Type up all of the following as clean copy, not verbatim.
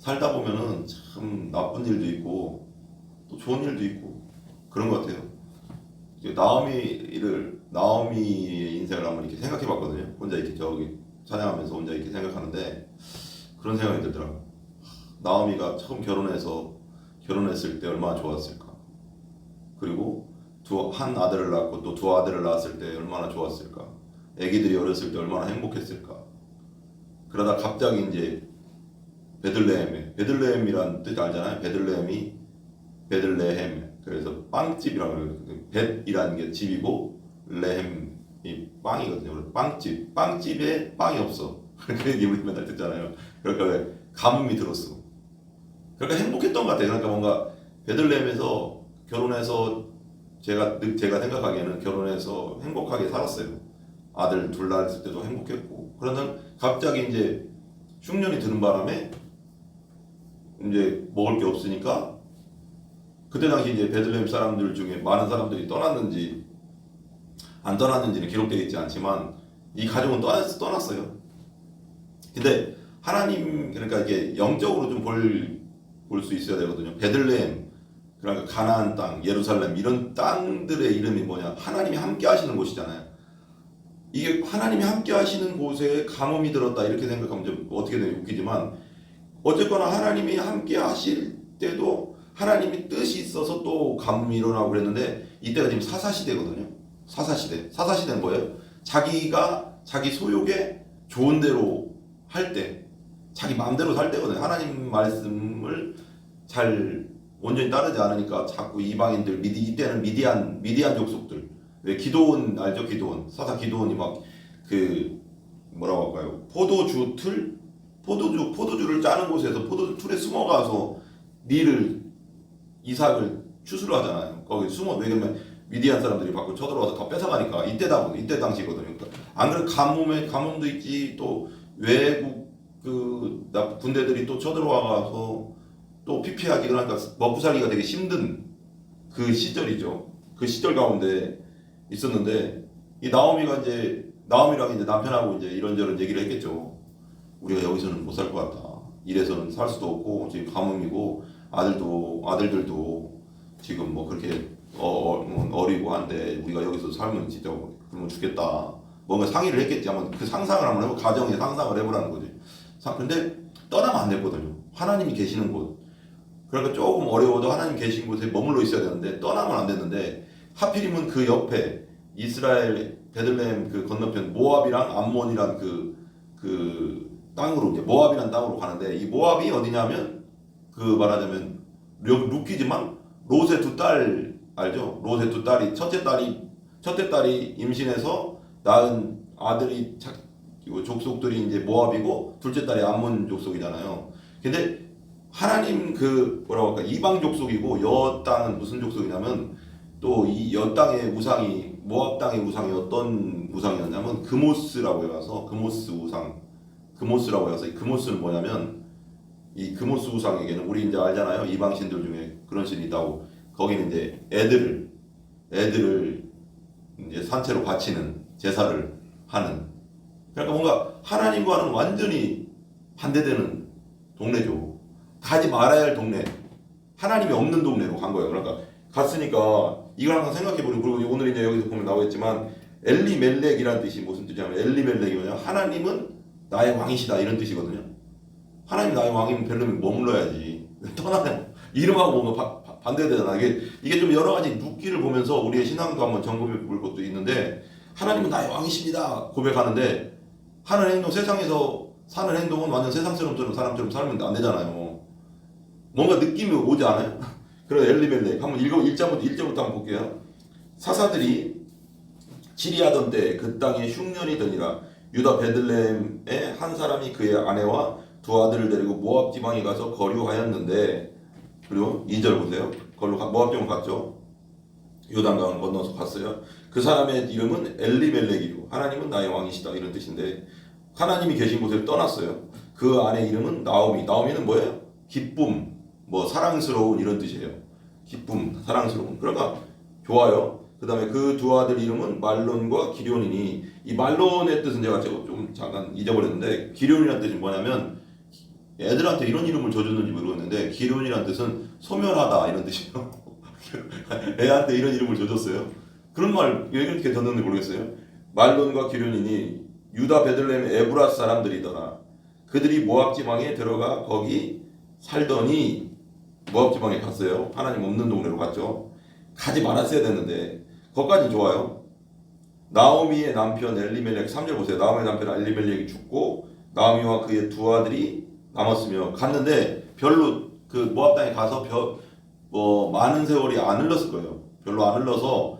살다 보면은 참 나쁜 일도 있고 또 좋은 일도 있고 그런 것 같아요. 나오미의 인생을 한번 이렇게 생각해 봤거든요. 혼자 이렇게 저기 찬양하면서 혼자 이렇게 생각하는데 그런 생각이 들더라고요. 나오미가 처음 결혼했을 때 얼마나 좋았을까. 그리고 한 아들을 낳고 또 두 아들을 낳았을 때 얼마나 좋았을까. 아기들이 어렸을 때 얼마나 행복했을까. 그러다 갑자기 이제 베들레헴이란 뜻 알잖아요. 베들레헴. 그래서 빵집이라고 해요. 벳이라는 게 집이고 레헴이 빵이거든요. 그래서 빵집에 빵이 없어. 그렇게 우리 맨날 듣잖아요. 그러니까 가뭄이 들었어. 그러니까 행복했던 것 같아요. 그러니까 뭔가 베들레헴에서 결혼해서 제가 생각하기에는 결혼해서 행복하게 살았어요. 아들 둘 낳았을 때도 행복했고. 그러다 갑자기 이제 흉년이 드는 바람에 이제 먹을 게 없으니까 그때 당시 이제 베들레헴 사람들 중에 많은 사람들이 떠났는지 안 떠났는지는 기록되어 있지 않지만 이 가족은 떠났어요. 근데 하나님 그러니까 이게 영적으로 좀 볼 수 있어야 되거든요. 베들레헴 그러니까 가나안 땅, 예루살렘 이런 땅들의 이름이 뭐냐? 하나님이 함께 하시는 곳이잖아요. 이게 하나님이 함께 하시는 곳에 가뭄이 들었다 이렇게 생각하면 좀 어떻게 되나 웃기지만 어쨌거나 하나님이 함께 하실 때도 하나님이 뜻이 있어서 또 가뭄이 일어나고 그랬는데 이때가 지금 사사시대거든요. 사사시대는 뭐예요? 자기가 자기 소욕에 좋은 대로 할 때, 자기 마음대로 살 때거든요. 하나님 말씀을 잘 온전히 따르지 않으니까 자꾸 이방인들 이때는 미디안 족속들. 왜 기도원 알죠? 사사 기도원이 막 그 뭐라고 할까요? 포도주를 짜는 곳에서 포도주 틀에 숨어가서 이삭을 추수를 하잖아요. 거기 왜냐면 미디안 사람들이 밖으로 쳐들어와서 다 뺏어가니까 이때 당시거든요. 그러니까 안 그래도 가뭄도 있지 또 외국 군대들이 또 쳐들어와서 또 피피하기 그러니까 먹고 살기가 되게 힘든 그 시절이죠. 그 시절 가운데 있었는데 이 나오미랑 이제 남편하고 이제 이런저런 얘기를 했겠죠. 우리가 여기서는 못 살 것 같다. 이래서는 살 수도 없고 지금 가뭄이고 아들들도 지금 뭐 그렇게 어리고 한데 우리가 여기서 살면 진짜 그러면 죽겠다. 뭔가 상의를 했겠지. 한번 그 상상을 한번 해보 가정의 상상을 해보라는 거지. 근데 떠나면 안 됐거든요. 하나님이 계시는 곳. 그러니까 조금 어려워도 하나님 계신 곳에 머물러 있어야 되는데 떠나면 안 됐는데 하필이면 그 옆에 이스라엘 베들레헴 그 건너편 모압이랑 암몬이란 그 땅으로 이제 모압이란 땅으로 가는데 이 모압이 어디냐면 그 말하자면 루키지만 롯의 두 딸 알죠? 롯의 두 딸이 첫째 딸이 임신해서 낳은 아들이 족속들이 이제 모압이고 둘째 딸이 암몬 족속이잖아요. 근데 하나님 뭐라고 할까 이방 족속이고 여 땅은 무슨 족속이냐면 또 이 여 땅의 우상이 모압 땅의 우상이 어떤 우상이었냐면 금오스라고 해서 금오스라고 해서 이 금오스는 뭐냐면 이 금오스 우상에게는 우리 이제 알잖아요. 이방신들 중에 그런 신이 있다고. 거기는 이제 애들을 이제 산채로 바치는 제사를 하는. 그러니까 뭔가 하나님과는 완전히 반대되는 동네죠. 가지 말아야 할 동네. 하나님이 없는 동네로 간 거예요. 그러니까 갔으니까 이걸 항상 생각해보고 그리고 오늘 이제 여기서 보면 나오겠지만 엘리멜렉이라는 뜻이 무슨 뜻이냐면 엘리멜렉이 뭐냐면 하나님은 나의 왕이시다 이런 뜻이거든요. 하나님 나의 왕이면 별로면 머물러야지. 떠나면 이름하고 뭔가 반대되잖아. 이게 좀 여러 가지 룻기를 보면서 우리의 신앙도 한번 점검해 볼 것도 있는데 하나님은 나의 왕이십니다 고백하는데 하는 행동 세상에서 사는 행동은 완전 세상처럼 사람처럼 살면 안 되잖아요. 뭔가 느낌이 오지 않아요? 그런 엘리멜렉 한번 1절부터 한번 볼게요. 사사들이 치리하던 때 그 땅에 흉년이 드니라. 유다 베들레헴에 한 사람이 그의 아내와 두 아들을 데리고 모압 지방에 가서 거류하였는데 그리고 2절 보세요. 모압 지방 갔죠. 요단강을 건너서 갔어요. 그 사람의 이름은 엘리멜렉이고 하나님은 나의 왕이시다 이런 뜻인데 하나님이 계신 곳을 떠났어요. 그 아내 이름은 나오미는 뭐예요? 기쁨 사랑스러운 이런 뜻이에요. 기쁨, 사랑스러운. 그러니까 좋아요. 그 다음에 그 두 아들 이름은 말론과 기럐이니 이 말론의 뜻은 제가 좀 잠깐 잊어버렸는데 기럐이라는 뜻이 뭐냐면 애들한테 이런 이름을 줘줬는지 모르겠는데 기련이라는 뜻은 소멸하다 이런 뜻이에요. 애한테 이런 이름을 줘줬어요. 그런 말 왜 이렇게 줬는지 모르겠어요. 말론과 기련이니 유다 베들레헴 에브라 사람들이더라. 그들이 모압 지방에 들어가 거기 살더니 모압 지방에 갔어요. 하나님 없는 동네로 갔죠. 가지 말았어야 되는데 거기까지 좋아요. 나오미의 남편 엘리멜렉 3절 보세요. 나오미의 남편 엘리멜렉이 죽고 나오미와 그의 두 아들이 남았으며 갔는데 별로 그 모압 땅에 가서 많은 세월이 안 흘렀을 거예요. 별로 안 흘러서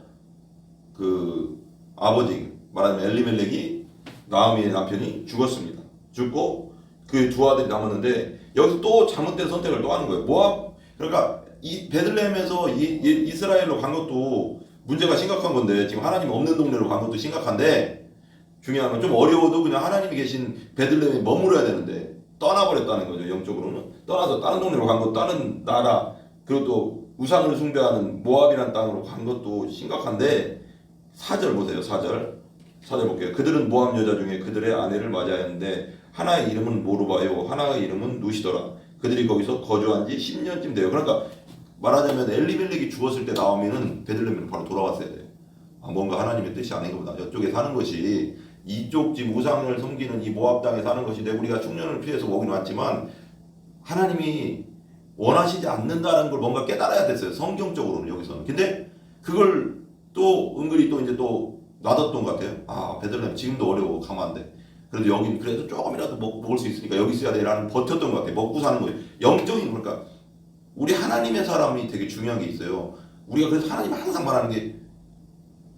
그 아버지 말하자면 엘리멜렉이 나오미의 남편이 죽었습니다. 죽고 그 두 아들이 남았는데 여기서 또 잘못된 선택을 또 하는 거예요. 모압 그러니까 이 베들레헴에서 이스라엘로 간 것도 문제가 심각한 건데 지금 하나님 없는 동네로 간 것도 심각한데 중요한 건 좀 어려워도 그냥 하나님이 계신 베들레헴에 머물러야 되는데 떠나버렸다는 거죠. 영적으로는 떠나서 다른 동네로 간 것도 다른 나라 그리고 또 우상을 숭배하는 모압이라는 땅으로 간 것도 심각한데 4절 보세요. 4절 볼게요. 그들은 모압 여자 중에 그들의 아내를 맞이하였는데 하나의 이름은 모르바요 하나의 이름은 누시더라. 그들이 거기서 거주한 지 10년쯤 돼요. 그러니까 말하자면 엘리멜렉이 죽었을 때 나오미는 베들레헴으로 바로 돌아왔어야 돼요. 뭔가 하나님의 뜻이 아닌가 보다. 이쪽에 사는 것이 이쪽 집 우상을 섬기는 이 모압 땅에 사는 것이 우리가 흉년을 피해서 오긴 왔지만 하나님이 원하시지 않는다는 걸 뭔가 깨달아야 됐어요. 성경적으로는 여기서는. 근데 그걸 또 은근히 또 이제 또 놔뒀던 것 같아요. 베들레헴 지금도 어려워 가면 안 돼. 그래도 여긴 그래도 조금이라도 먹을 수 있으니까 여기 있어야 돼라는 버텼던 것 같아요. 먹고 사는 거예요. 영적인 그러니까 우리 하나님의 사람이 되게 중요한 게 있어요. 우리가 그래서 하나님 항상 말하는 게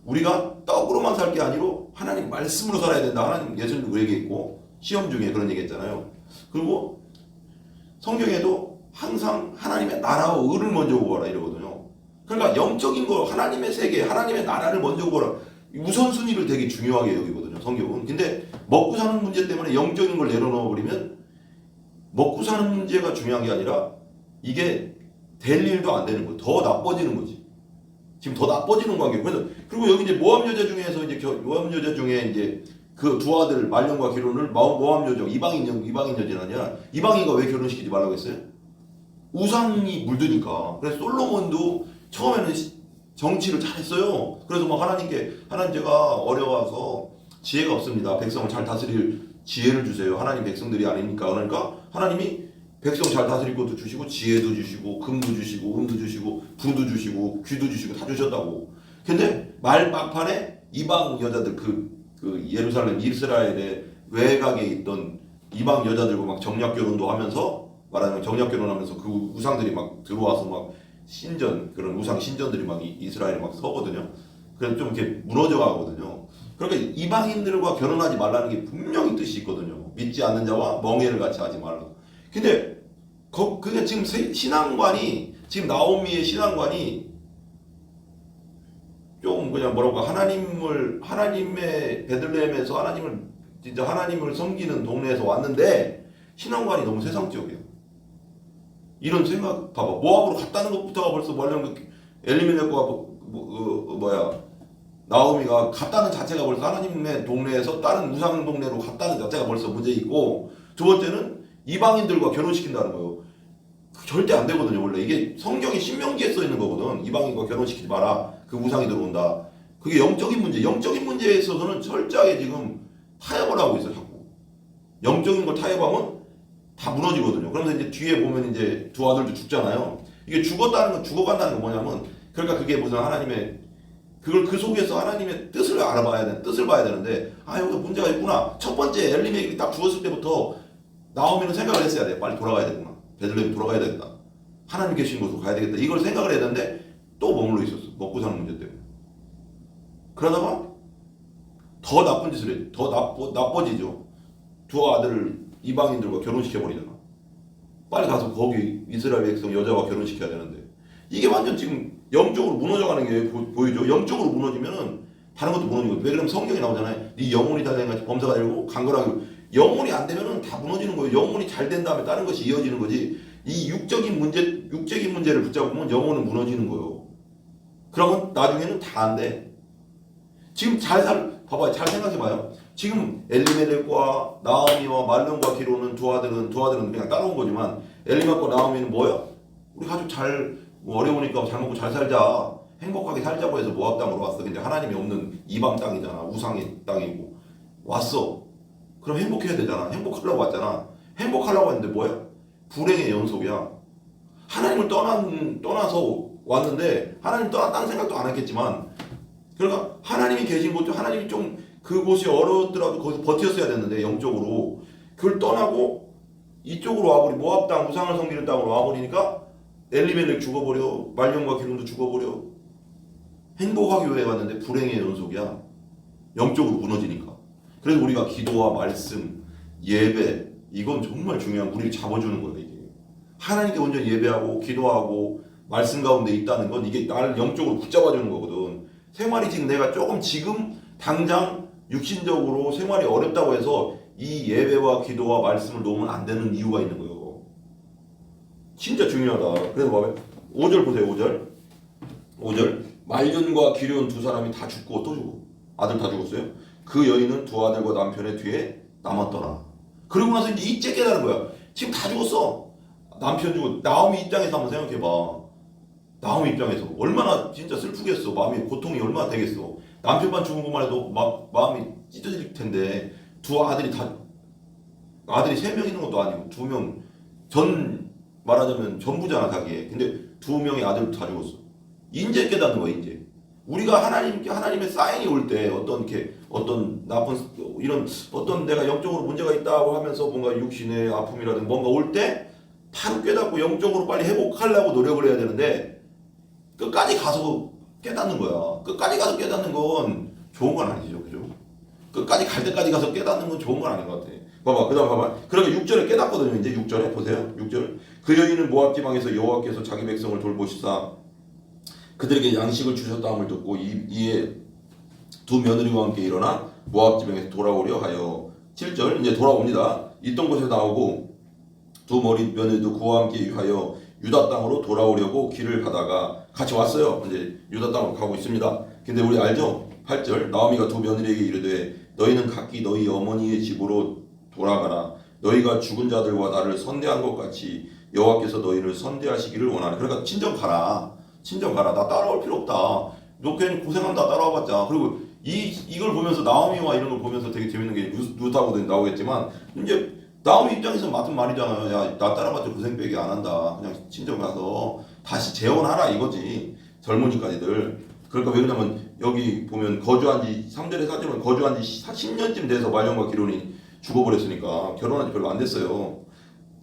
우리가 떡으로만 살 게 아니고 하나님 말씀으로 살아야 된다. 하나님 예수님도 그 얘기했고 시험 중에 그런 얘기했잖아요. 그리고 성경에도 항상 하나님의 나라와 의를 먼저 구하라 이러거든요. 그러니까 영적인 거 하나님의 세계, 하나님의 나라를 먼저 구하라. 우선순위를 되게 중요하게 여기거든요. 성경은. 근데 먹고 사는 문제 때문에 영적인 걸 내려놓아 버리면 먹고 사는 문제가 중요한 게 아니라 이게 될 일도 안 되는 거예요. 더 나빠지는 거지. 지금 더 나빠지는 관계. 그래서 그리고 여기 이제 모압 여자 중에서 이제 모압 여자 중에 이제 그 두 아들 말론과 기론을 모압 여자 이방인 여자냐? 이방인과 왜 결혼시키지 말라고 했어요? 우상이 물드니까. 그래서 솔로몬도 처음에는 정치를 잘했어요. 그래서 막 하나님께 하나님 제가 어려워서 지혜가 없습니다. 백성을 잘 다스릴 지혜를 주세요. 하나님 백성들이 아니니까. 그러니까 하나님이 백성 잘 다스릴 것도 주시고 지혜도 주시고 금도 주시고 은도 주시고 부도 주시고 귀도 주시고 다 주셨다고. 근데 말 막판에 이방 여자들 그 예루살렘 이스라엘의 외곽에 있던 이방 여자들과 막 정략 결혼도 하면서 말하자면 정략 결혼하면서 그 우상들이 막 들어와서 막 신전 그런 우상 신전들이 막 이스라엘에 막 서거든요. 그래서 좀 이렇게 무너져 가거든요. 그러니까 이방인들과 결혼하지 말라는 게 분명히 뜻이 있거든요. 믿지 않는 자와 멍해를 같이 하지 말라. 근데 그게 지금 신앙관이 지금 나오미의 신앙관이 좀 그냥 뭐라고 하나님의 베들레헴에서 하나님을 섬기는 동네에서 왔는데 신앙관이 너무 세상적이에요. 이런 생각 봐봐. 모압으로 갔다는 것부터가 벌써 뭐냐면 엘리멜렉과 나오미가 갔다는 자체가 벌써 하나님의 동네에서 다른 우상 동네로 갔다는 자체가 벌써 문제 있고 두 번째는 이방인들과 결혼시킨다는 거예요. 절대 안 되거든요. 원래 이게 성경의 신명기에 써 있는 거거든. 이방인과 결혼시키지 마라. 그 우상이 들어온다. 그게 영적인 문제. 영적인 문제에 있어서는 철저하게 지금 타협을 하고 있어. 자꾸 영적인 걸 타협하면 다 무너지거든요. 그러면서 이제 뒤에 보면 이제 두 아들도 죽잖아요. 이게 죽어간다는 건 뭐냐면 그러니까 그게 무슨 하나님의 그 속에서 하나님의 뜻을 봐야 되는데 여기 문제가 있구나. 첫 번째 엘리멜렉이 딱 죽었을 때부터 나오미는 생각을 했어야 돼. 빨리 돌아가야 되구나. 베들레헴 돌아가야 되겠다. 하나님 계신 곳으로 가야 되겠다. 이걸 생각을 해야 되는데 또 머물러 있었어. 먹고 사는 문제 때문에. 그러다가 더 나쁜 짓을 해. 더 나빠지죠. 두 아들을 이방인들과 결혼시켜버리잖아. 빨리 가서 거기 이스라엘 백성 여자와 결혼시켜야 되는데 이게 완전 지금 영적으로 무너져가는 게 보이죠. 영적으로 무너지면은 다른 것도 무너지고 왜 그러면 성경에 나오잖아요. 네 영혼이 다 된같이 범사가 되고 강건하게 영혼이 안 되면은 다 무너지는 거예요. 영혼이 잘 된 다음에 다른 것이 이어지는 거지. 이 육적인 문제를 붙잡으면 영혼은 무너지는 거예요. 그러면 나중에는 다 안 돼. 지금 봐봐요. 잘 생각해봐요. 지금 엘리멜렉과 나오미와 말론과 기로는 두 아들은 그냥 따라온 거지만 엘리멜렉과 나오미는 뭐야? 우리 가족 뭐 어려우니까 잘 먹고 잘 살자, 행복하게 살자고 해서 모압 땅으로 왔어. 근데 하나님이 없는 이방 땅이잖아. 우상의 땅이고 왔어. 그럼 행복해야 되잖아. 행복하려고 왔잖아. 행복하려고 했는데 뭐야? 불행의 연속이야. 하나님을 떠나서 왔는데 하나님 떠났다는 생각도 안 했겠지만, 그러니까 하나님이 계신 곳도 하나님이 좀 그곳이 어려웠더라도 거기서 버텼어야 됐는데 영적으로 그걸 떠나고 이쪽으로 와버리, 모압 땅, 우상을 섬기는 땅으로 와버리니까 엘리멜렉 죽어버려, 말론과 기름도 죽어버려. 행복하기 위해 왔는데 불행의 연속이야. 영적으로 무너지니까. 그래서 우리가 기도와 말씀, 예배, 이건 정말 중요한, 우리를 잡아주는 거야 이게. 하나님께 온전히 예배하고 기도하고 말씀 가운데 있다는 건 이게 나를 영적으로 붙잡아주는 거거든. 생활이 지금 당장 육신적으로 생활이 어렵다고 해서 이 예배와 기도와 말씀을 놓으면 안 되는 이유가 있는 거예요. 진짜 중요하다. 그래서 봐봐요. 5절 보세요. 5절. 말륜과 기륜 두 사람이 다 죽고 또 죽어. 아들 다 죽었어요. 그 여인은 두 아들과 남편의 뒤에 남았더라. 그러고 나서 이제 깨달은 거야. 지금 다 죽었어. 남편 죽고. 나오미 입장에서 한번 생각해봐. 나오미 입장에서 얼마나 진짜 슬프겠어. 마음이 고통이 얼마나 되겠어. 남편만 죽은 것만 해도 마음이 찢어질 텐데 두 아들이 세 명 있는 것도 아니고 두 명, 말하자면 전부잖아 자기의. 근데 두 명의 아들도 다 죽었어. 인제 깨닫는 거야 인제. 우리가 하나님의 사인이 올 때 어떤 나쁜 이런 어떤 내가 영적으로 문제가 있다고 하면서 뭔가 육신의 아픔이라든가 뭔가 올 때 바로 깨닫고 영적으로 빨리 회복하려고 노력을 해야 되는데 끝까지 가서 깨닫는 거야. 끝까지 가서 깨닫는 건 좋은 건 아니죠, 그죠? 끝까지 갈 때까지 가서 깨닫는 건 좋은 건 아닌 것 같아. 봐봐, 그다음 봐봐. 그러니까 6절에 깨닫거든요. 이제 6절에 보세요. 6절. 그 여인은 모압 지방에서 여호와께서 자기 백성을 돌보시사 그들에게 양식을 주셨다함을 듣고 이에 두 며느리와 함께 일어나 모압 지방에서 돌아오려 하여. 7절. 이제 돌아옵니다. 있던 곳에 나오고 두 며느리도 그와 함께 하여 유다 땅으로 돌아오려고 길을 가다가 같이 왔어요. 이제 유다 땅으로 가고 있습니다. 근데 우리 알죠? 8절. 나오미가 두 며느리에게 이르되 너희는 각기 너희 어머니의 집으로 돌아가라. 너희가 죽은 자들과 나를 선대한 것 같이 여호와께서 너희를 선대하시기를 원하네. 그러니까 친정 가라. 나 따라올 필요 없다. 너 괜히 고생한다 따라와봤자. 그리고 이걸 보면서 나오미와 이런 걸 보면서 되게 재밌는 게 루타고도 나오겠지만 이제 나오미 입장에서 맞은 말이잖아요. 야, 나 따라봤자 고생빼기 안 한다. 그냥 친정 가서 다시 재혼하라 이거지. 젊으니까들. 그러니까 왜 그러냐면 여기 보면 거주한 지 3절에 4절은 거주한 지 10년쯤 돼서 말론과 기론이 죽어버렸으니까 결혼한 지 별로 안 됐어요.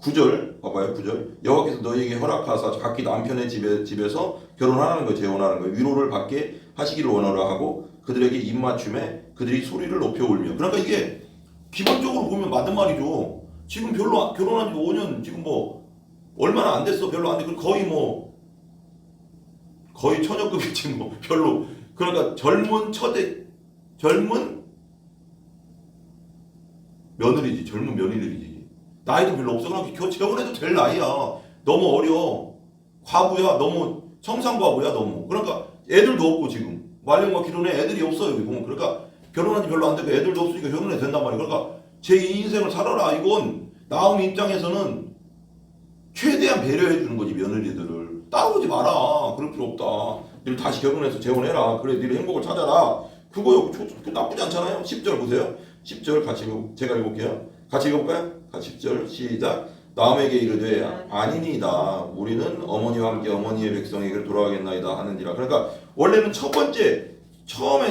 9절 봐봐요. 9절. 여호와께서 너희에게 허락하사 각기 남편의 집에서 결혼하라는 거예요. 재혼하는 거예요. 위로를 받게 하시기를 원하라 하고 그들에게 입맞춤에 그들이 소리를 높여 울며. 그러니까 이게 기본적으로 보면 맞는 말이죠. 지금 별로 결혼한 지 5년 지금 뭐 얼마나 안 됐어. 별로 안 돼. 거의 처녀급이지 뭐 별로. 그러니까 젊은 며느리들이지. 나이도 별로 없어. 그러니까 재혼해도 될 나이야. 너무 어려. 과부야. 너무 청산과부야. 너무. 그러니까 애들도 없고 지금 말년과 기론에 애들이 없어 여기 보면. 그러니까 결혼한 지 별로 안 되고 애들도 없으니까 결혼해도 된단 말이야. 그러니까 제 인생을 살아라. 이건 나오미 입장에서는 최대한 배려해 주는 거지. 며느리들을 따라오지 마라. 그럴 필요 없다. 니를 다시 결혼해서 재혼해라. 그래 니를 행복을 찾아라. 그거 나쁘지 않잖아요. 10절 보세요. 10절 같이 제가 읽어볼게요. 같이 읽어볼까요? 같이 10절 시작. 나오미에게 이르되 아니니이다. 우리는 어머니와 함께 어머니의 백성에게 돌아가겠나이다 하는지라. 그러니까 원래는 처음에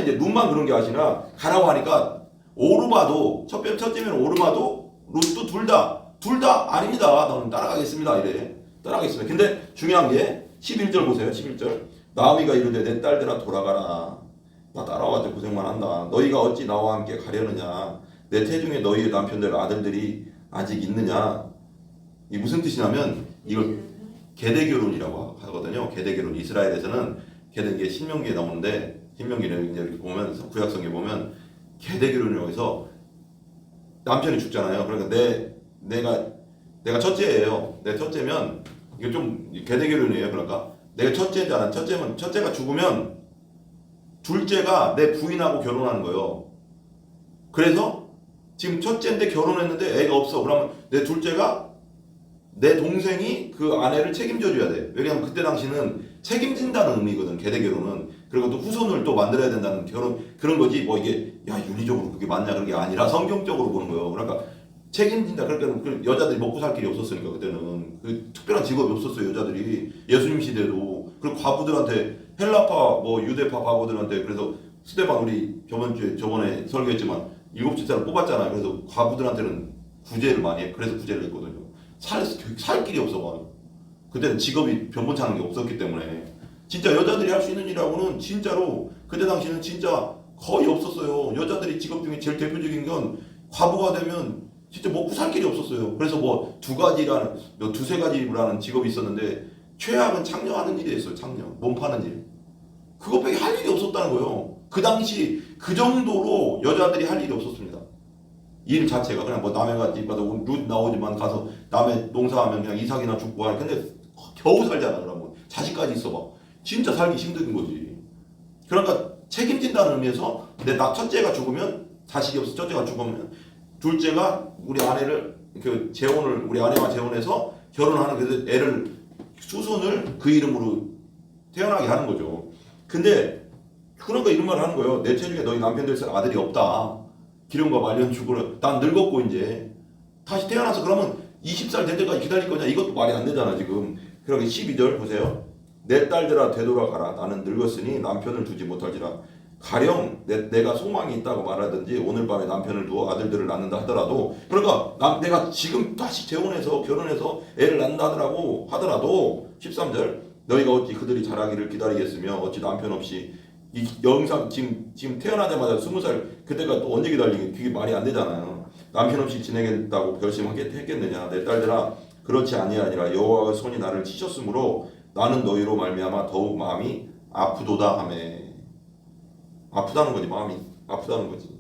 이제 룻만 그런 게 아니라 가라고 하니까 오르마도 첫째면 오르마도 룻도 둘 다 아닙니다. 너는 따라가겠습니다. 이래. 따라가겠습니다. 근데 중요한 게 11절 보세요. 11절. 나오미가 이르되 내 딸들아 돌아가라. 나 따라와서 고생만 한다. 너희가 어찌 나와 함께 가려느냐. 내 태중에 너희의 남편들 아들들이 아직 있느냐. 이 무슨 뜻이냐면 이걸 계대결혼이라고 하거든요. 계대결혼. 이스라엘에서는 계대게 신명기에 나오는데 신명기를 이제 이렇게 보면 구약성에 보면 계대결혼이라고 해서 남편이 죽잖아요. 그러니까 내가 첫째예요. 내 첫째면 이게 좀 계대결혼이에요. 그러니까 내가 첫째잖아. 첫째가 죽으면 둘째가 내 부인하고 결혼하는 거예요. 그래서 지금 첫째인데 결혼했는데 애가 없어. 그러면 내 둘째가 내 동생이 그 아내를 책임져 줘야 돼. 왜냐하면 그때 당시는 책임진다는 의미거든. 계대 결혼은. 그리고 또 후손을 또 만들어야 된다는 결혼 그런 거지. 뭐 이게 야 윤리적으로 그게 맞냐 그런 게 아니라 성경적으로 보는 거예요. 그러니까 책임진다. 그러니까 그 여자들이 먹고 살 길이 없었으니까 그때는 그 특별한 직업이 없었어요. 여자들이 예수님 시대도 그리고 과부들한테 헬라파 뭐 유대파 과부들한테 그래서 스데반 우리 저번에 설교했지만 7집사를 뽑았잖아요. 그래서 과부들한테는 구제를 많이 해. 그래서 구제를 했거든요. 살 길이 없어. 그때는 직업이 변변찮은 게 없었기 때문에 진짜 여자들이 할 수 있는 일하고는 진짜로 그때 당시는 진짜 거의 없었어요. 여자들이 직업 중에 제일 대표적인 건 과부가 되면 진짜 먹고 살 길이 없었어요. 그래서 뭐 두세 가지라는 직업이 있었는데 최악은 창녀하는 일이었어요. 창녀 몸 파는 일. 그것밖에 할 일이 없었다는 거예요. 그 당시 그 정도로 여자들이 할 일이 없었습니다. 일 자체가 그냥 뭐 남의 집 가서 룻 나오지만 가서 남의 농사하면 그냥 이삭이나 죽고 하니 근데 겨우 살잖아. 그러면 자식까지 있어 봐. 진짜 살기 힘든 거지. 그러니까 책임진다는 의미에서 내 첫째가 죽으면 자식이 없어. 첫째가 죽으면 둘째가 우리 아내를 우리 아내와 재혼해서 결혼하는 그래서 애를 수손을 그 이름으로 태어나게 하는 거죠. 근데 그러니까 이런 말을 하는 거예요. 내 체중에 너희 남편 될 아들이 없다. 기름과 말년 죽으러 난 늙었고 이제 다시 태어나서 그러면 20살 될 때까지 기다릴 거냐 이것도 말이 안 되잖아 지금. 그러게 12절 보세요. 내 딸들아 되돌아가라. 나는 늙었으니 남편을 두지 못할지라. 가령 내가 소망이 있다고 말하든지 오늘 밤에 남편을 두어 아들들을 낳는다 하더라도 그러니까 내가 지금 다시 재혼해서 결혼해서 애를 낳는다 하더라도 13절 너희가 어찌 그들이 자라기를 기다리겠으며 어찌 남편 없이 이 영상 지금 태어나자마자 20살 그때가 또 언제 기다리게 그게 말이 안 되잖아요. 남편 없이 지내겠다고 결심했겠느냐. 내 딸들아 그렇지 아니하니라. 여호와의 손이 나를 치셨으므로 나는 너희로 말미암아 더욱 마음이 아프도다 하매. 아프다는 거지. 마음이 아프다는 거지.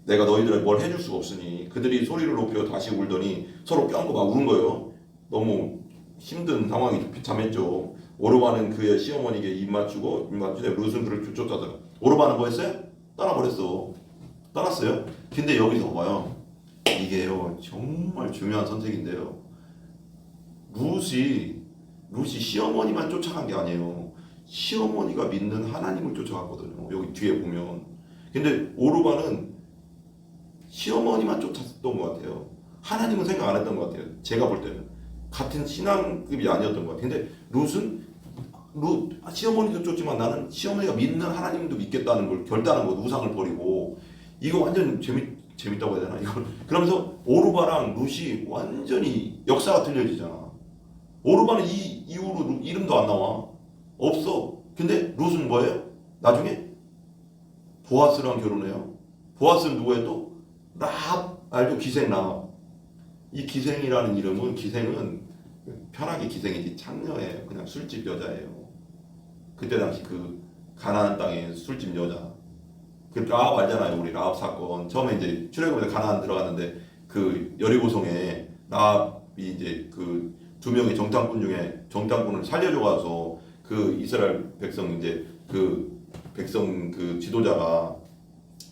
내가 너희들에 뭘 해줄 수가 없으니 그들이 소리를 높여 다시 울더니 서로 껴안고 막 우는 거예요. 너무 힘든 상황이 비참했죠. 오르바는 그의 시어머니에게 입 맞추되 룻은 그를 쫓아다가 오르바는 뭐 했어요? 떠났어요. 근데 여기서 봐요. 이게요 정말 중요한 선택인데요. 룻이 시어머니만 쫓아간 게 아니에요. 시어머니가 믿는 하나님을 쫓아갔거든요. 여기 뒤에 보면. 근데 오르바는 시어머니만 쫓았던 것 같아요. 하나님은 생각 안 했던 것 같아요. 제가 볼 때는. 같은 신앙급이 아니었던 것 같아요. 근데 룻은 시어머니도 쫓지만 나는 시어머니가 믿는 하나님도 믿겠다는 걸 결단한 거 우상을 버리고 이거 완전 재밌다고 해야 되나? 이걸 그러면서 오르바랑 룻이 완전히 역사가 틀려지잖아. 오르바는 이 이후로 이름도 안 나와. 없어. 근데 룻은 뭐예요? 나중에 보아스랑 결혼해요. 보아스는 누구예요 또? 라합 알죠? 기생 라합. 이 기생이라는 이름은 기생은 편하게 기생이지 창녀예요. 그냥 술집 여자예요. 그때 당시 그 가나안 땅의 술집 여자. 그 라합 알잖아요. 우리 라합 사건 처음에 이제 출애굽에 가나안 들어갔는데 그 여리고성에 라합이 이제 그 두 명의 정탐꾼 중에 정탐꾼을 살려줘가서 그 이스라엘 백성 이제 그 백성 그 지도자가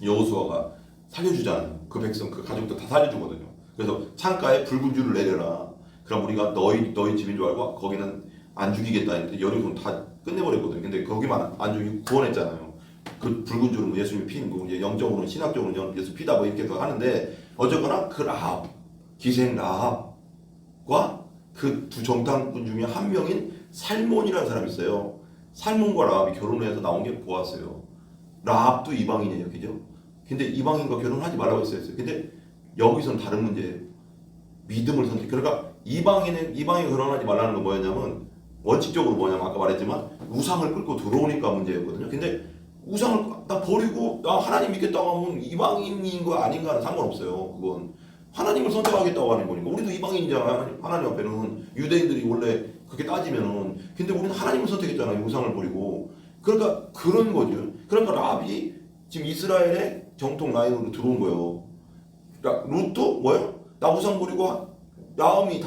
여호수아가 살려주잖아요. 그 백성 그 가족들 다 살려주거든요. 그래서 창가에 붉은 줄을 내려라. 그럼 우리가 너희 집인 줄 알고 거기는 안 죽이겠다 했는데 여리고는 다 끝내버렸거든요. 근데 거기만 안 죽이고 구원했잖아요. 그 붉은 줄은 뭐 예수님이 피는 거고 이제 영적으로는 신학적으로는 예수 피다 뭐 이렇게 하는데 어쨌거나 그 라합 기생 라합과 그 두 정탐꾼 중에 한 명인 살몬이라는 사람이 있어요. 살몬과 라합이 결혼해서 나온 게 보았어요. 라합도 이방인이에요, 그죠? 근데 이방인과 결혼하지 말라고 했어요. 근데 여기서는 다른 문제예요. 믿음을 선택. 그러니까 이방이 결혼하지 말라는 건 뭐였냐면 원칙적으로 뭐냐면 아까 말했지만 우상을 끌고 들어오니까 문제였거든요. 근데 우상을 나 버리고 나 하나님 믿겠다고 하면 이방인인 거 아닌가는 상관없어요. 그건 하나님을 선택하겠다고 하는 거니까. 우리도 이방인이잖아요. 하나님 앞에는 유대인들이 원래 그렇게 따지면은. 근데 우리는 하나님을 선택했잖아요. 우상을 버리고. 그러니까 그런 거죠. 그러니까 라합이 지금 이스라엘의 정통 라인으로 들어온 거예요. 룻도 뭐예요? 나 우상 버리고 나오미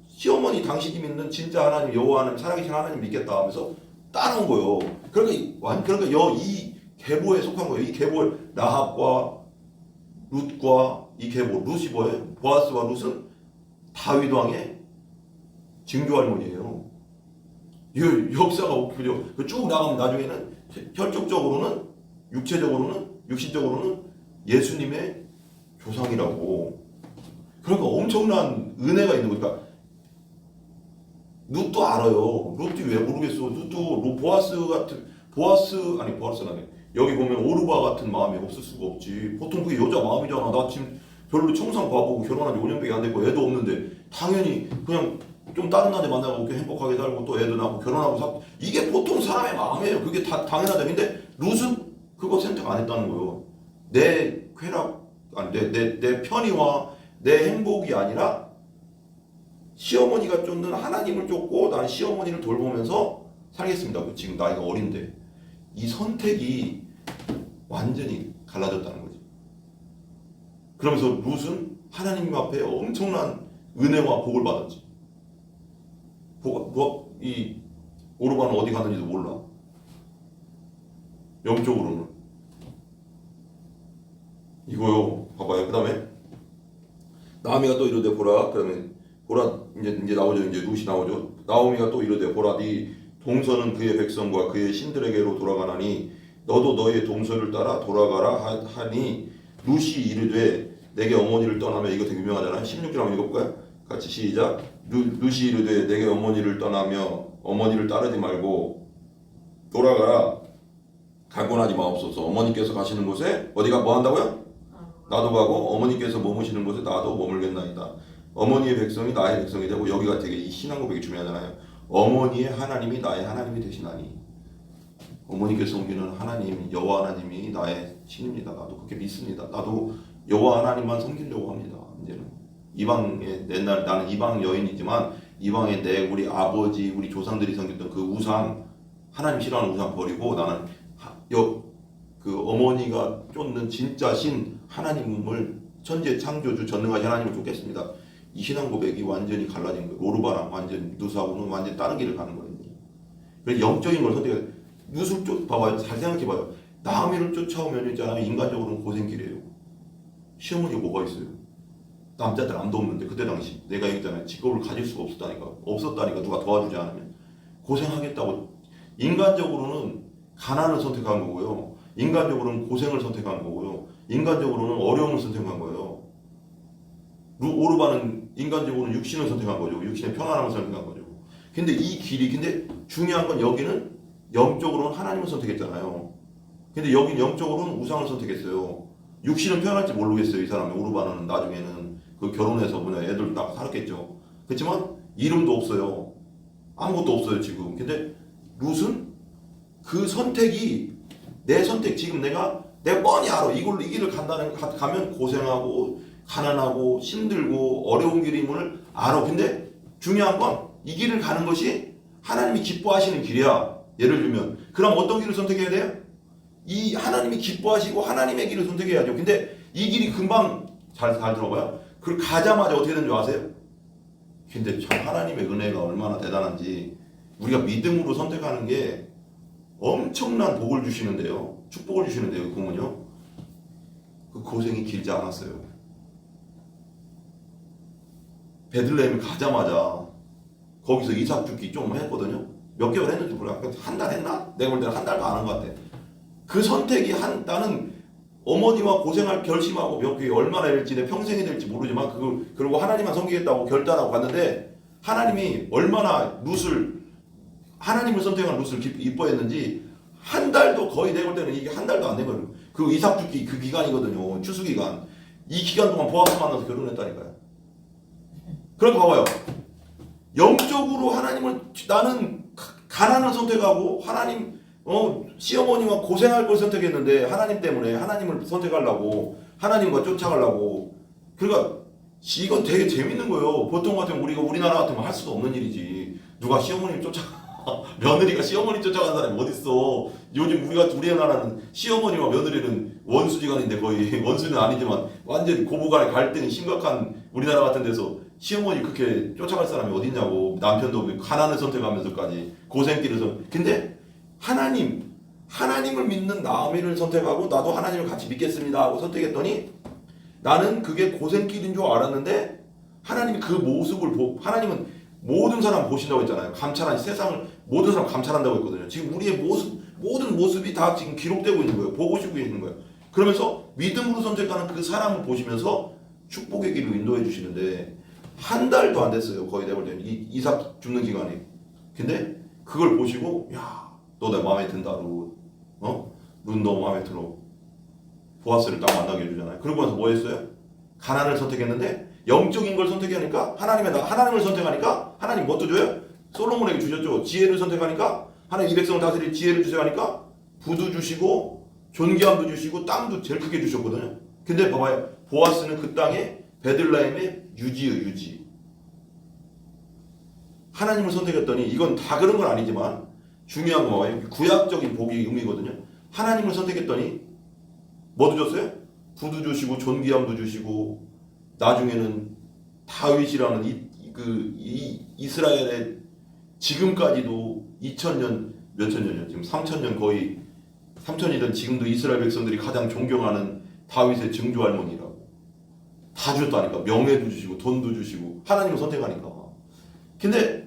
시어머니 당신이 믿는 진짜 하나님 여호와 하나님 살아계신 하나님 믿겠다 하면서 따라온 거예요. 그러니까 이 계보에 속한 거예요. 이 계보에 라합과 룻과 이 계보, 룻이 뭐예요? 보아스와 룻은 다윗 왕의 증조 할머니예요. 이 역사가 그죠? 쭉 나가면 나중에는 혈족적으로는, 육체적으로는, 육신적으로는 예수님의 조상이라고. 그러니까 엄청난 은혜가 있는 거니까. 룻도 알아요. 룻이 왜 모르겠어? 룻도 보아스라네. 여기 보면 오르바 같은 마음이 없을 수가 없지. 보통 그게 여자 마음이잖아. 나 지금 별로 청산 과보고 결혼한 지 5년밖에 안 됐고 애도 없는데 당연히 그냥 좀 다른 남자 만나고 이렇게 행복하게 살고 또 애도 낳고 결혼하고 이게 보통 사람의 마음이에요. 그게 다 당연하다. 근데 룻은 그거 선택 안 했다는 거예요. 내 쾌락, 아니 내 편의와 내 행복이 아니라 시어머니가 쫓는 하나님을 쫓고 난 시어머니를 돌보면서 살겠습니다. 지금 나이가 어린데 이 선택이 완전히 갈라졌다는 거지. 그러면서 룻은 하나님 앞에 엄청난 은혜와 복을 받았지. 이 오르바는 어디 갔는지도 몰라. 영적으로는 이거요. 봐봐요. 그 다음에 나오미가 또 이르되 보라. 그러면 보라 이제 나오죠. 이제 룻이 나오죠. 나오미가 또 이르되 보라, 네 동서는 그의 백성과 그의 신들에게로 돌아가나니 너도 너의 동서를 따라 돌아가라 하니 룻이 이르되 내게 어머니를 떠나며. 이거 되게 유명하잖아요. 16절 한번 읽어볼까요? 같이 시작. 룻이 이르되 내게 어머니를 떠나며 어머니를 따르지 말고 돌아가라. 강권하지 마옵소서. 어머니께서 가시는 곳에 어디가 뭐 한다고요? 나도 가고 어머니께서 머무시는 곳에 나도 머물겠나이다. 어머니의 백성이 나의 백성이 되고, 여기가 되게 이 신앙 고백이 중요하잖아요. 어머니의 하나님이 나의 하나님이 되시나니. 어머니께서 옮기는 하나님, 여호와 하나님이 나의 신입니다. 나도 그렇게 믿습니다. 나도 여호와 하나님만 섬기려고 합니다. 이제는 이방에 옛날 나는 이방 여인이지만 이방에 우리 아버지, 우리 조상들이 섬겼던 그 우상, 하나님 싫어하는 우상 버리고 나는 그 어머니가 쫓는 진짜 신 하나님을, 천재 창조주 전능하신 하나님을 쫓겠습니다. 이 신앙 고백이 완전히 갈라진 거예요. 오르바랑 완전 룻하고는 완전 다른 길을 가는 거예요. 그래서 영적인 걸 선택해. 룻을 봐봐요. 잘 생각해봐요. 나아미를 쫓아오면 있잖아요. 인간적으로는 고생길이에요. 시어머니가 뭐가 있어요? 남자들 암도 없는데 그때 당시 내가 얘기했잖아요. 직업을 가질 수가 없었다니까 누가 도와주지 않으면 고생하겠다고. 인간적으로는 가난을 선택한 거고요. 인간적으로는 고생을 선택한 거고요. 인간적으로는 어려움을 선택한 거예요. 오르바는 인간적으로는 육신을 선택한 거죠. 육신의 편안함을 선택한 거죠. 근데 중요한 건 여기는 영적으로는 하나님을 선택했잖아요. 근데 여긴 영적으로는 우상을 선택했어요. 육신은 편할지 모르겠어요. 이 사람이 오르바는 나중에는 그 결혼해서 애들 낳고 살았겠죠. 그렇지만 이름도 없어요. 아무것도 없어요 지금. 근데 룻은 그 선택이 내 선택. 지금 내가 뻔히 알아. 이 길을 가면 고생하고 가난하고 힘들고 어려운 길임을 알아. 근데 중요한 건 이 길을 가는 것이 하나님이 기뻐하시는 길이야. 예를 들면 그럼 어떤 길을 선택해야 돼요? 이 하나님이 기뻐하시고 하나님의 길을 선택해야죠. 근데 이 길이 금방 잘 들어봐요. 그걸 가자마자 어떻게 되는 줄 아세요? 근데 참 하나님의 은혜가 얼마나 대단한지 우리가 믿음으로 선택하는 게 엄청난 복을 주시는데요. 축복을 주시는데요. 그분은요. 그 고생이 길지 않았어요. 베들레헴에 가자마자 거기서 이삭 죽기 좀 했거든요. 몇 개월 했는지 몰라. 한 달 했나? 내가 볼 때는 한 달도 안 한 것 같아. 그 선택이 나는 어머니와 고생할 결심하고 몇 개 얼마나 될지 내 평생이 될지 모르지만 그리고 하나님만 섬기겠다고 결단하고 갔는데 하나님이 얼마나 하나님을 선택한 룻을 이뻐했는지 한 달도 거의 내가 볼 때는 이게 한 달도 안 된 거예요. 그 이삭 죽기 그 기간이거든요. 추수 기간. 이 기간 동안 보아스 만나서 결혼했다니까요. 그럼 봐봐요. 영적으로 나는 가난을 선택하고 시어머니와 고생할 걸 선택했는데 하나님 때문에 하나님을 선택하려고 하나님과 쫓아가려고. 그러니까 이건 되게 재밌는 거예요. 보통 같으면 우리나라 같으면 할 수도 없는 일이지. 누가 시어머니 며느리가 시어머니 쫓아간 사람이 어딨어. 요즘 우리 나라는 시어머니와 며느리는 원수지간인데 거의 원수는 아니지만 완전히 고부간의 갈등이 심각한 우리나라 같은 데서 시어머니 그렇게 쫓아갈 사람이 어딨냐고. 남편도 가난을 선택하면서까지 고생길을 근데 하나님을 믿는 나아미를 선택하고 나도 하나님을 같이 믿겠습니다 하고 선택했더니 나는 그게 고생길인 줄 알았는데 하나님이 그 모습을 하나님은 모든 사람 보신다고 했잖아요. 감찰한 세상을 모든 사람 감찰한다고 했거든요. 지금 우리의 모습 모든 모습이 다 지금 기록되고 있는 거예요. 보고 계시는 거예요. 그러면서 믿음으로 선택하는 그 사람을 보시면서 축복의 길로 인도해 주시는데 한 달도 안 됐어요. 거의 내가 볼 때는 이삭 죽는 기간이. 근데 그걸 보시고 야, 너 내 마음에 든다. 룬 너 마음에 들어. 보아스를 딱 만나게 해주잖아요. 그러고 나서 뭐 했어요? 가난을 선택했는데 영적인 걸 선택하니까 하나님을 선택하니까 하나님 뭣도 줘요? 솔로몬에게 주셨죠. 지혜를 선택하니까 하나님 이 백성을 다스릴 지혜를 주세요 하니까 부도 주시고 존귀함도 주시고 땅도 제일 크게 주셨거든요. 근데 봐봐요. 보아스는 그 땅에 베들레헴의 유지. 하나님을 선택했더니 이건 다 그런 건 아니지만 중요한 거 봐봐요. 구약적인 복이 의미거든요. 하나님을 선택했더니 뭐도 줬어요? 부도 주시고 존귀함도 주시고 나중에는 다윗이라는 이 이스라엘의 지금까지도 2000년 몇천 년이요. 지금 3000년 거의 3000이던 지금도 이스라엘 백성들이 가장 존경하는 다윗의 증조 할머니라고 다 주셨다니까. 명예도 주시고 돈도 주시고 하나님을 선택하니까. 근데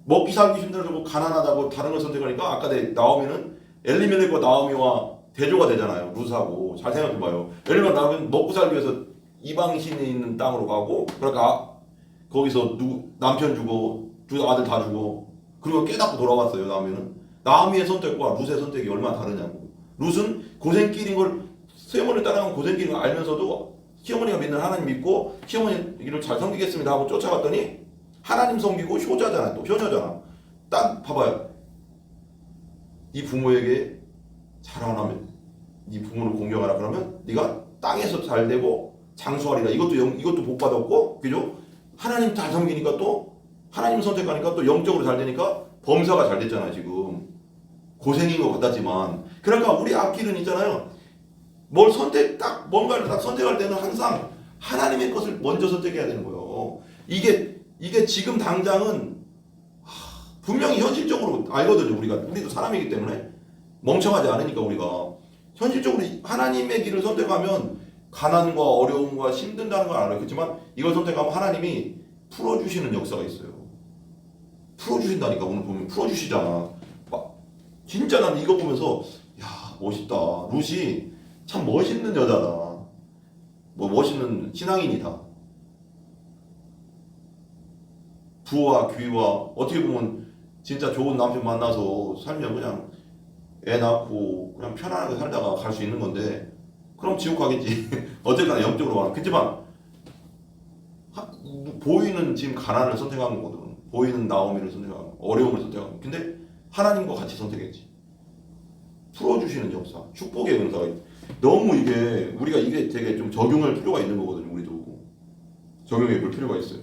먹기 살기 힘들고 가난하다고 다른 걸 선택하니까 아까 나오미는 엘리멜렉과 나오미와 대조가 되잖아요. 루스하고. 잘 생각해봐요. 엘리멜렉 나오면 먹고 살기 위해서 이방신이 있는 땅으로 가고 그러니까 거기서 남편 주고 두 아들 다 주고 그리고 깨닫고 돌아왔어요. 나오미의 선택과 룻의 선택이 얼마나 다르냐고. 룻은 고생길인 걸 시어머니를 따라간 고생길인 걸 알면서도 시어머니가 믿는 하나님 믿고 시어머니 일을 잘 섬기겠습니다 하고 쫓아갔더니 하나님 섬기고 효자잖아. 또 효녀잖아. 딱 봐봐요. 네 부모에게 자랑하면 네 부모를 공경하라 그러면 네가 땅에서 잘 되고 장수하리라. 이것도 복 받았고, 그죠? 하나님 잘 섬기니까 또 하나님 선택하니까 또 영적으로 잘 되니까 범사가 잘 됐잖아요. 지금 고생인 것 같았지만 그러니까 우리 앞길은 있잖아요. 뭔가를 딱 선택할 때는 항상 하나님의 것을 먼저 선택해야 되는 거예요. 이게 지금 당장은 분명히 현실적으로 알거든요. 우리도 사람이기 때문에 멍청하지 않으니까 우리가 현실적으로 하나님의 길을 선택하면 가난과 어려움과 힘든다는 걸 알아요. 그렇지만 이걸 선택하면 하나님이 풀어주시는 역사가 있어요. 풀어주신다니까. 오늘 보면 풀어주시잖아. 진짜 난 이거 보면서 야, 멋있다. 룻이 참 멋있는 여자다. 멋있는 신앙인이다. 부와 귀와 어떻게 보면 진짜 좋은 남편 만나서 살면 그냥 애 낳고 그냥 편안하게 살다가 갈 수 있는 건데 그럼 지옥 가겠지. 어쨌거나 영적으로 말하면. 그렇지만 보이는 지금 가난을 선택한 거거든. 보이는 나오미를 선택하고 어려움을 선택하고. 근데 하나님과 같이 선택했지. 풀어주시는 역사, 축복의 은사가 너무 우리가 되게 좀 적용할 필요가 있는 거거든요. 우리도 적용해 볼 필요가 있어요.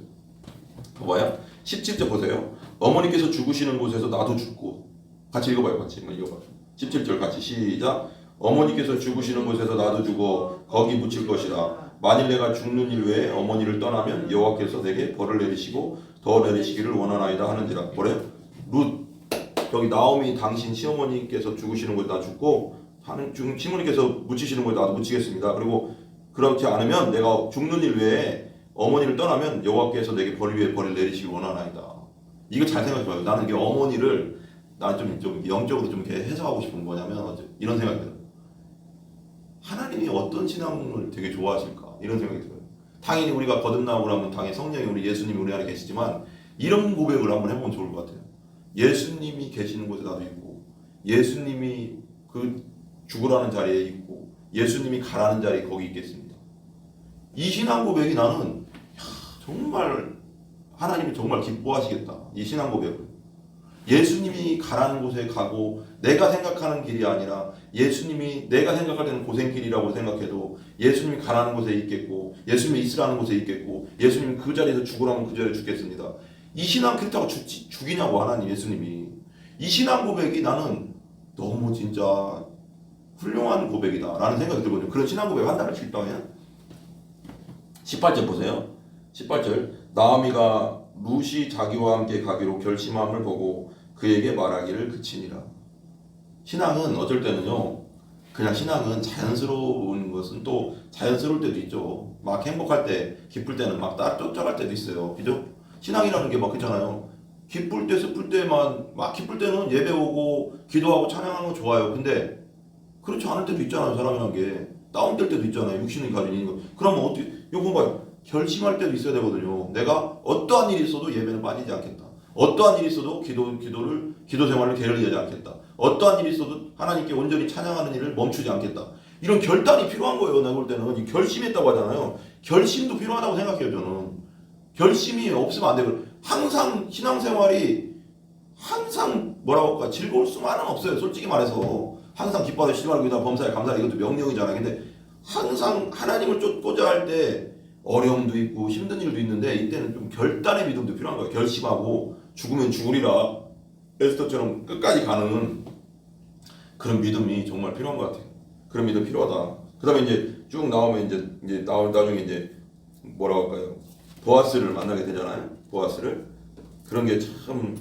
봐봐요. 17절 보세요. 어머니께서 죽으시는 곳에서 나도 죽고. 같이 읽어봐요. 같이 읽어봐요. 17절 같이 시작. 어머니께서 죽으시는 곳에서 나도 죽어 거기 묻힐 것이라. 만일 내가 죽는 일 외에 어머니를 떠나면 여호와께서 내게 벌을 내리시고 더 내리시기를 원하나이다 하는지라. 뭐래요? 룻, 여기 나오미 당신 시어머니께서 죽으시는 곳에 나 죽고 시어머니께서 묻히시는 곳에 나도 묻히겠습니다. 그리고 그렇지 않으면 내가 죽는 일 외에 어머니를 떠나면 여호와께서 내게 벌 위에 벌을 내리시길 원하나이다. 이거 잘 생각해봐요. 나는 이게 어머니를 나는 좀 영적으로 좀 이렇게 해석하고 싶은 뭐냐면 이런 생각이 들어요. 하나님이 어떤 신앙을 되게 좋아하실까 이런 생각이 들어요. 당연히 우리가 거듭나고 나면 당연히 성령이 우리 예수님이 우리 안에 계시지만 이런 고백을 한번 해보면 좋을 것 같아요. 예수님이 계시는 곳에 나도 있고 예수님이 그 죽으라는 자리에 있고 예수님이 가라는 자리에 거기 있겠습니다. 이 신앙 고백이 나는 정말 하나님이 정말 기뻐하시겠다. 이 신앙 고백을. 예수님이 가라는 곳에 가고 내가 생각하는 길이 아니라 예수님이 내가 생각할 때는 고생길이라고 생각해도 예수님이 가라는 곳에 있겠고 예수님이 있으라는 곳에 있겠고 예수님이 그 자리에서 죽으라면 그 자리에 죽겠습니다. 이 신앙 그렇다고 죽이냐고 하나님 예수님이. 이 신앙 고백이 나는 너무 진짜 훌륭한 고백이다 라는 생각이 들거든요. 그런 신앙 고백 한다를 칠 바에는 18절 보세요. 18절 나오미가 룻이 자기와 함께 가기로 결심함을 보고 그에게 말하기를 그치니라. 신앙은 어쩔 때는요 그냥 신앙은 자연스러운 것은 또 자연스러울 때도 있죠. 막 행복할 때, 기쁠 때는 막 쫓아갈 때도 있어요. 그죠? 신앙이라는 게 막 그렇잖아요. 기쁠 때, 슬플 때만, 막 기쁠 때는 예배 오고, 기도하고, 찬양하는 거 좋아요. 근데, 그렇지 않을 때도 있잖아요, 사람이란 게. 다운될 때도 있잖아요, 육신이 가진 있는 거. 그러면 어떻게, 이거 봐요. 결심할 때도 있어야 되거든요. 내가 어떠한 일이 있어도 예배는 빠지지 않겠다. 어떠한 일이 있어도 기도 생활을 게을리하지 않겠다. 어떠한 일이 있어도 하나님께 온전히 찬양하는 일을 멈추지 않겠다. 이런 결단이 필요한 거예요. 내가 볼 때는 결심했다고 하잖아요. 결심도 필요하다고 생각해요. 저는 결심이 없으면 안 되고 항상 신앙생활이 항상 뭐라고 할까 즐거울 수만은 없어요. 솔직히 말해서 항상 기뻐하되 실망하고 기도하고 범사에 감사하라 이것도 명령이잖아요. 근데 항상 하나님을 쫓고자 할 때 어려움도 있고 힘든 일도 있는데 이때는 좀 결단의 믿음도 필요한 거예요. 결심하고 죽으면 죽으리라 에스더처럼 끝까지 가는 그런 믿음이 정말 필요한 것 같아요. 그런 믿음 필요하다. 그다음에 이제 쭉 나오면 이제 나중에 이제 뭐라고 할까요? 보아스를 만나게 되잖아요. 보아스를 그런 게 참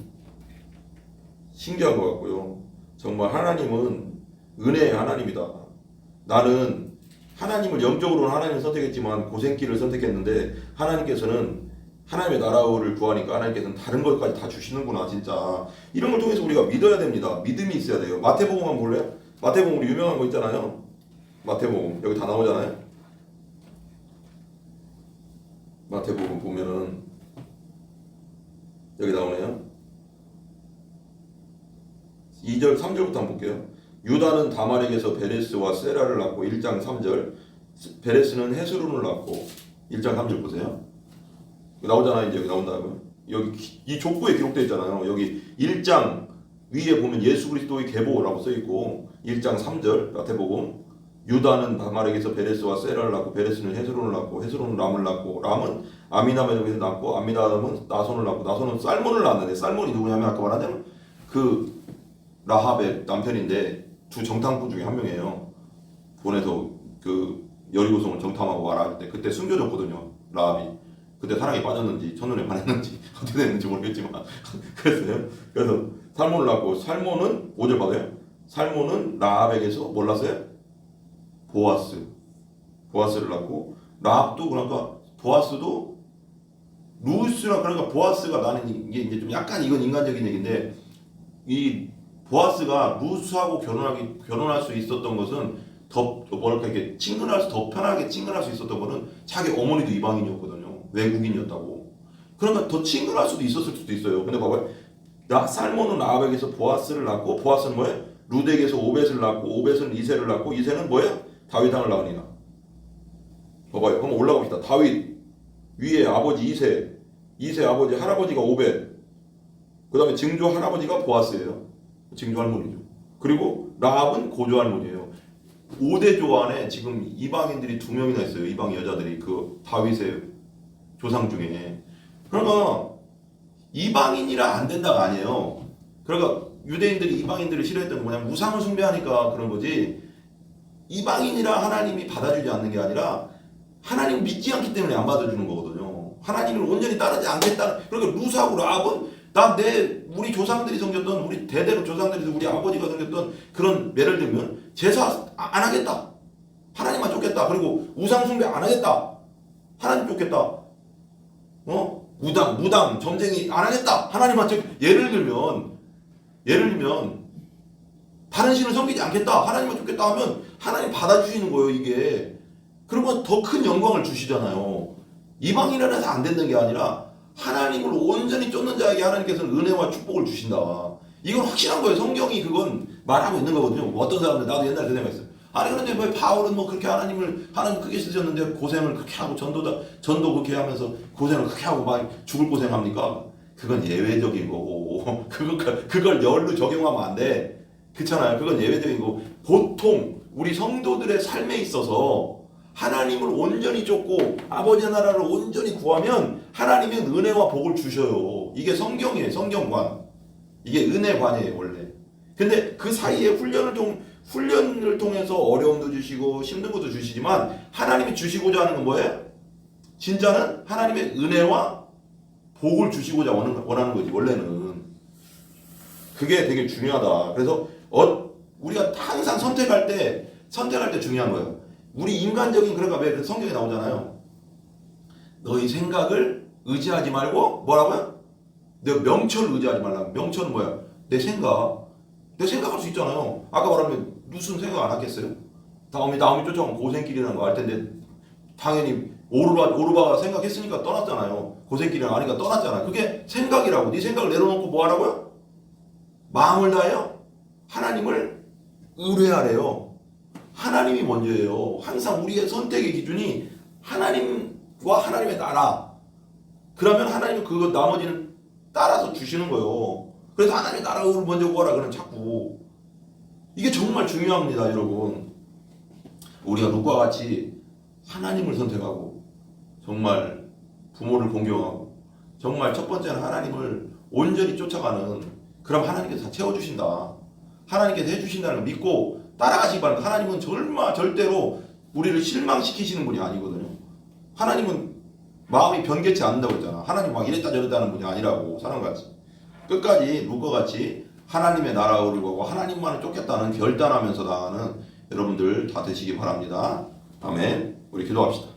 신기한 것 같고요. 정말 하나님은 은혜의 하나님이다. 나는 하나님을 영적으로는 하나님을 선택했지만 고생길을 선택했는데 하나님께서는 하나님의 나라를 구하니까 하나님께서는 다른 것까지 다 주시는구나. 진짜 이런 걸 통해서 우리가 믿어야 됩니다. 믿음이 있어야 돼요. 마태복음 한번 볼래요? 마태복음 우리 유명한 거 있잖아요. 마태복음 여기 다 나오잖아요. 마태복음 보면은 여기 나오네요. 2절 3절부터 한번 볼게요. 유다는 다말에게서 베레스와 세라를 낳고 1장 3절 베레스는 헤스론을 낳고 1장 3절 보세요. 나오잖아요. 이제 여기 나온다고요. 여기 이 족보에 기록되어 있잖아요. 여기 1장 위에 보면 예수 그리스도의 계보라고 써 있고 1장 3절 마태복음 유다는 다말에게서 베레스와 세라를 낳고 베레스는 헤스론을 낳고 헤스론은 람을 낳고 람은 아미나답에서 낳고 아미나답은 나손을 낳고 나손은 살몬을 낳았는데 살몬이 누구냐면 아까 말하자면 그 라합의 남편인데 두 정탐꾼 중에 한 명이에요. 보내서 그 여리고성을 정탐하고 와라 할 때 그때 숨겨졌거든요. 라합이 그때 사랑에 빠졌는지 첫눈에 반했는지 어떻게 됐는지 모르겠지만 그랬어요. 그래서 살몬을 낳고 살몬은 5절 봐요. 살몬은 라합에게서 뭘 낳았어요? 보아스를 낳고 라합도 그러니까 보아스도 루스라 그러니까 보아스가 나는 이게 이제 좀 약간 이건 인간적인 얘기인데 이 보아스가 루스하고 결혼할 수 있었던 것은 더 뭐랄까 이렇게 더 편하게 친근할 수 있었던 것은 자기 어머니도 이방인이었거든요. 외국인이었다고. 그러니까 더 친근할 수도 있었을 수도 있어요. 근데 봐봐요. 살몬은 라합에게서 보아스를 낳고 보아스는 뭐예요? 루덱에서 오벳을 낳고 오벳은 이새를 낳고 이새는 뭐예요? 다윗 왕을 낳으니라. 봐봐요. 한번 올라갑시다. 다윗 위에 아버지 이새 아버지 할아버지가 오벳. 그 다음에 증조 할아버지가 보아스예요. 증조 할머니죠. 그리고 라합은 고조 할머니예요. 5대 조 안에 지금 이방인들이 2명이나 있어요. 이방 여자들이 그 다윗의 조상 중에. 그러니까 이방인이라 안 된다가 아니에요. 그러니까 유대인들이 이방인들을 싫어했던 건 뭐냐면 우상을 숭배하니까 그런 거지. 이방인이라 하나님이 받아주지 않는 게 아니라 하나님 믿지 않기 때문에 안 받아주는 거거든요. 하나님을 온전히 따르지 않겠다. 그러니까 루스하고 라합은 우리 조상들이 섬겼던 우리 대대로 조상들이 우리 아버지가 섬겼던 그런 예를 들면 제사 안 하겠다. 하나님만 쫓겠다. 그리고 우상 숭배 안 하겠다. 하나님 쫓겠다. 무당 점쟁이 안 하겠다. 하나님만 쫓. 예를 들면 다른 신을 섬기지 않겠다. 하나님만 쫓겠다 하면 하나님 받아주시는 거예요. 이게. 그러면 더 큰 영광을 주시잖아요. 이방인이라 해서 안 되는 게 아니라 하나님을 온전히 쫓는 자에게 하나님께서는 은혜와 축복을 주신다. 이건 확실한 거예요. 성경이 그건 말하고 있는 거거든요. 어떤 사람들 나도 옛날에 그 생각했어요. 아니 그런데 왜 바울은 뭐 그렇게 하나님 크게 쓰셨는데 고생을 그렇게 하고 전도 그렇게 하면서 고생을 그렇게 하고 막 죽을 고생합니까? 그건 예외적인 거고 그걸 열로 적용하면 안 돼. 그렇잖아요. 그건 예외적인 거고 보통 우리 성도들의 삶에 있어서 하나님을 온전히 쫓고 아버지의 나라를 온전히 구하면 하나님은 은혜와 복을 주셔요. 이게 성경이에요. 성경관. 이게 은혜관이에요. 원래. 근데 그 사이에 훈련을 통해서 어려움도 주시고 힘든 것도 주시지만 하나님이 주시고자 하는 건 뭐예요? 진짜는 하나님의 은혜와 복을 주시고자 원하는 거지. 원래는. 그게 되게 중요하다. 그래서 우리가 항상 선택할 때 선택할 때 중요한 거예요. 우리 인간적인 그러니까 왜 성경에 나오잖아요. 너희 생각을 의지하지 말고 뭐라고요? 내 명철을 의지하지 말라. 명철은 뭐야? 내 생각. 내 생각할 수 있잖아요. 아까 말하면 무슨 생각 안 하겠어요? 다음이 쫓아오면 고생길이라는 거 알 텐데 당연히 오르바가 생각했으니까 떠났잖아요. 고생길이라는 거 아니까 떠났잖아요. 그게 생각이라고. 네 생각을 내려놓고 뭐 하라고요? 마음을 다해요. 하나님을 의뢰하래요. 하나님이 먼저예요. 항상 우리의 선택의 기준이 하나님과 하나님의 나라. 그러면 하나님은 그거 나머지는 따라서 주시는 거예요. 그래서 하나님의 나라를 먼저 구하라 그러면 자꾸. 이게 정말 중요합니다, 여러분. 우리가 룻과 같이 하나님을 선택하고 정말 부모를 공경하고 정말 첫 번째는 하나님을 온전히 쫓아가는 그럼 하나님께서 다 채워주신다. 하나님께서 해주신다는 걸 믿고 따라가시기 바랍니다. 하나님은 절대로 우리를 실망시키시는 분이 아니거든요. 하나님은 마음이 변개치 않는다고 했잖아. 하나님 막 이랬다 저랬다 하는 분이 아니라고 사람같이. 끝까지 룻과 같이 하나님의 나라를 구하고 하나님만을 쫓겠다는 결단하면서 나가는 여러분들 다 되시기 바랍니다. 아멘. 우리 기도합시다.